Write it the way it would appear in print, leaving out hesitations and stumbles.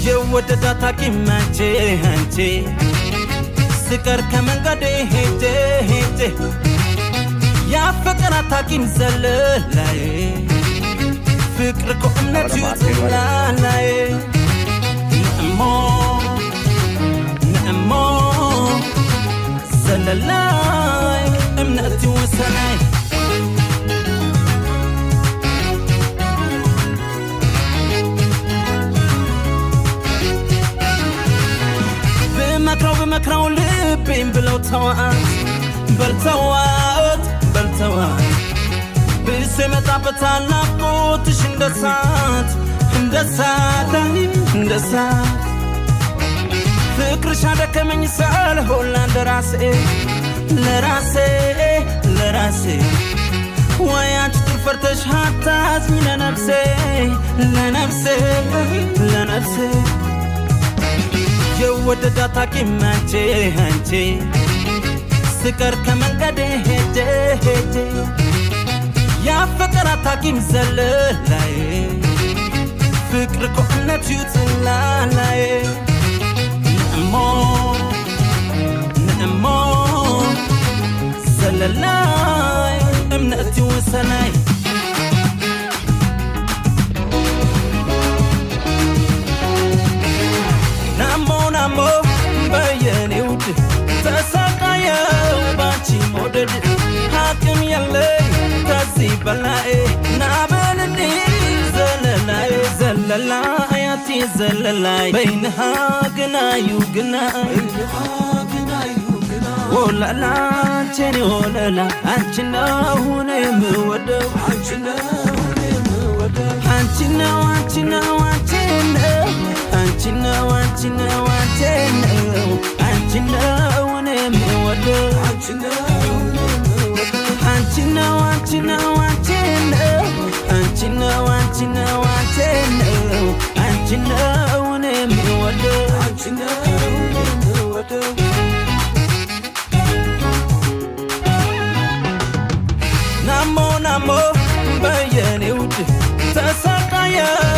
የወደዳት አቂማቼ አንቺ ስቀር ከመንገዴ ሄጄ ያፈቀራት አቂም ዘለላይ ፍቅር ከእምነት ይውጥላላይ ነእሞ ዘለላይ እምነት ይወሰናይ بمكرو لبين بلو توات بلتوات بسمة عبتانا قوتش اندسات فكر شادك من يسأل هولا لراسي وياك تفرتش حتى ازمي لنفسي የወደዳት አቂማቼ አንቺ ስቀር ከመንገዴ ሄጄ ያፈቀራት አቂም ዘለላይ ፍቅር ከእምነት ይውጥላላይ ነእሞ ዘለላይ እምነት ይወሰናይ نامو بيني ود تساقيا بانشي مودد حاكم يلي تزي بلاي نابلني زللاي ياتي زللاي بينها قنايو ولا لا تشني ولا لا انشنا هوني مودو انشنا نامو بيني ود تساقيا